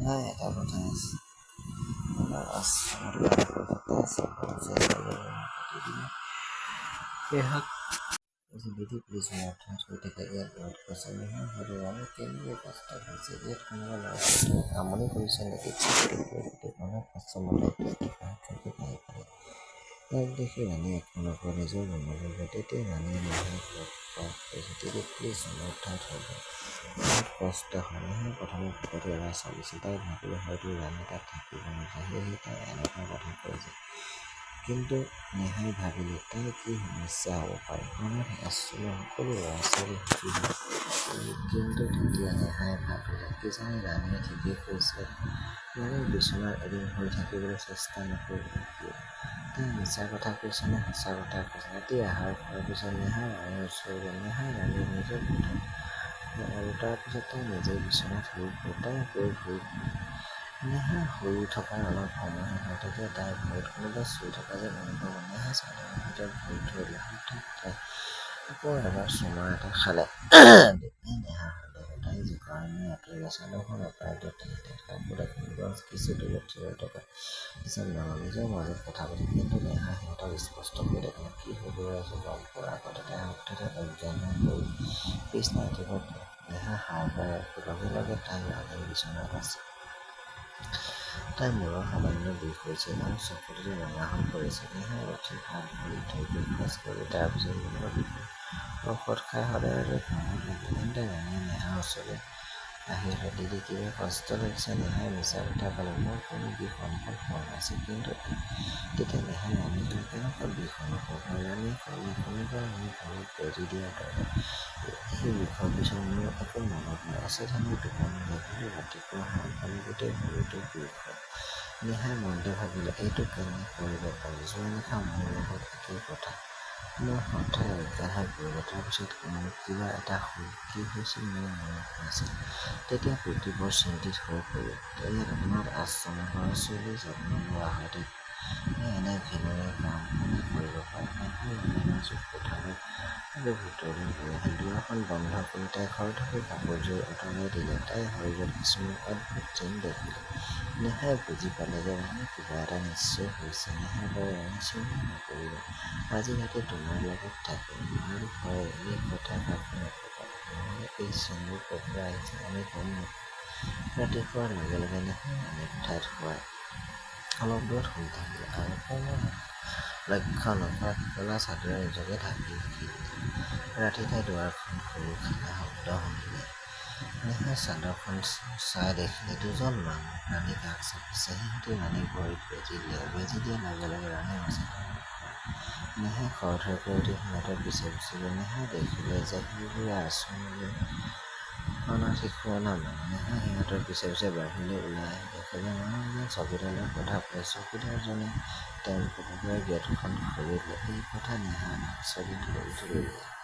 নাই এটা কথা আছে বিধি পুলিচ সমৰ্থন হৈ থাকে ইয়াত বহুত কৈছে নহয় হয়তো আমি কেনেকৈ কষ্ট হৈছে ইয়াত কোনোবা ল'ৰা আমনি কৰিছে নেকি মানুহ ইয়াক দেখি ৰাণী একো নকয় নিজৰ মনলৈ গৈ তেতিয়া ৰাণীয়ে নহয় পুলিচ সমৰ্থন হৈ গ'ল বহুত কষ্ট হয় নহয় প্ৰথমে পকৰি এবাৰ চালিছিল তাই ভাবিলে হয়তো ৰাণী তাত থাকিব নাযায় সেয়েহে তাই এনেকুৱা কথা কৈছে কিন্তু নেহাই ভাবিলে তাই কি সমস্যা হ'ব পাৰে মনত আচলতে সকলো ল'ৰা ছোৱালী সুখী কিন্তু তেতিয়া নেহাই ভাবিলে কিজানি ৰাণীয়ে ঠিকেই কৈছে ৰাণীৰ বিচনাত এদিন হৈ থাকিবলৈ চেষ্টা নকৰিলে কিয় তাই মিছা কথা কৈছে নে সঁচা কথা কৈছে ৰাতি আহাৰ খোৱাৰ পিছত নেহাই ৰাণীৰ ওচৰলৈ নেহাই ৰাণীৰ নিজৰ কথা আৰু তাৰপিছত তাই নিজেই বিচনাত শুই তাই গৈ শুই নেহা শুই থকাৰ অলপ সময় হয় তেতিয়া তাইৰ ভৰিত কোনোবা চুই থকা যেন অনুভৱ নেহা চাদৰৰ ভিতৰত ভৰি থৈ হঠাৎ তাই আকৌ এবাৰ চুমা এটা খালে নেহা তাই জোকাৰণি আঁতৰিলে চাদৰখন অঁতৰাই দিওঁ কাপোৰ এখন গছ কিছু দূৰত থিয় থকা পিছত নিজৰ মাজত কথা পাতি কিন্তু নেহা সিহঁতক স্পষ্টকৈ দেখিলে কি হ'বলৈ আছে গম পোৱাৰ আগতে তাই হঠাতে অজ্ঞান হৈ পিছদিনা ৰাতিপুৱা নেহা সাৰ পাই লগে লগে তাই ৰাণীৰ বিচনাত আছে তাইৰ মূৰৰ সামান্য বিষ হৈছে আৰু চকুটো ৰঙা হৈ পৰিছে নেহাই উঠি হাত ভৰি ধুই ব্ৰেকফাষ্ট কৰি তাৰপিছত মূৰৰ বিষৰ ঔষধ খাই সদায়লৈ কামত লাগিল তেন্তে ৰাণীয়ে নেহাৰ ওচৰলৈ আহিলে দিদি কিবা কষ্ট লাগিছে নেহাই মিছা কথা ক'লে মোৰ কোনো বিষ অনুভৱ হোৱা নাছিল কিন্তু তেতিয়া নেহাই ৰাণীলৈ কেনেকুৱা বিষ অনুভৱ হয় ৰাণীয়ে ক'লে কোনোবাই মোৰ ঘৰত বেজি দিয়াৰ দৰে এই বিষৰ পিছত মোৰ একো মনত নাই অচেতনে টোপনি লাগিলে ৰাতিপুৱা সাৰ পালে গোটেই শৰীৰটো বিষ হয় নেহাই মনতে ভাবিলে এইটো কেনে কৰিব পাৰি যোৱা নিশা মোৰ লগত একেই কথা মই হঠাৎ অজ্ঞান হৈ পৰিলোঁ তাৰপিছত কিবা এটা হ'ল কি হৈছিল মোৰ মনত নাছিল তেতিয়া প্ৰীতি বৰ চিন্তিত হৈ পৰিল ইয়াত অনাথ আশ্ৰমৰ ল'ৰা ছোৱালী যত্ন লোৱা হয় এনে ঘিণনীয় কাম কোনে কৰিব পাৰে নেহাই ৰাণীৰ যুগ কোঠালৈ আৰু ভিতৰলৈ গৈ আহিল দুৱাৰখন বন্ধ কৰি তাই ঘৰটোকে কাপোৰযোৰ আঁতৰাই দিলে তাই শৰীৰত কিছুমান অদ্ভুত চিন দেখিলে নেহাই বুজি পালে যে ৰাণী কিবা এটা নিশ্চয় হৈছে নেহাই বাৰু ৰাণী চিন্তা নকৰিব আজি ৰাতি তোমাৰ লগত থাকিম আৰু হয় এই কথা কাকো নকবা নহ'লে এই চিনবোৰ ক'ৰ পৰা আহিছে আমি গম নাপাওঁ ৰাতি শোৱাৰ লগে লগে নেহাই ৰাণীক ঠাইত শুৱাই অলপ দূৰত শুই থাকিলে আৰু কোনো লক্ষ্য নকৰাকৈ ক'লা চাদৰে নিজকে ঢাকি ৰাতি তাই দুৱাৰখন সৰু খেলা শব্দ শুনিলে নেহাই চাদৰখন চাই দেখিলে দুজন মানুহ ৰাণীক কাষ চাপিছে সিহঁতে ৰাণীক ভৰিত বেজি দিয়াৰ লগে লগে ৰাণী অচেতন নেহাই খৰধৰ কৰি উঠি সিহঁতৰ পিছে পিছে গ'ল নেহাই দেখিলে যে সেইবোৰে আশ্ৰমলৈ অনাথ শিশু অনা মানুহ নেহাই সিহঁতৰ পিছে পিছে বাহিৰলৈ ওলাই আহি দেখে যে মানুহজন চকীদাৰৰ কথা কয় চকীদাৰজনে তেওঁৰ কুকুৰাই গেটখন খুলি দিলে এই কথা নেহাই আচৰিত হৈ ধৰিলে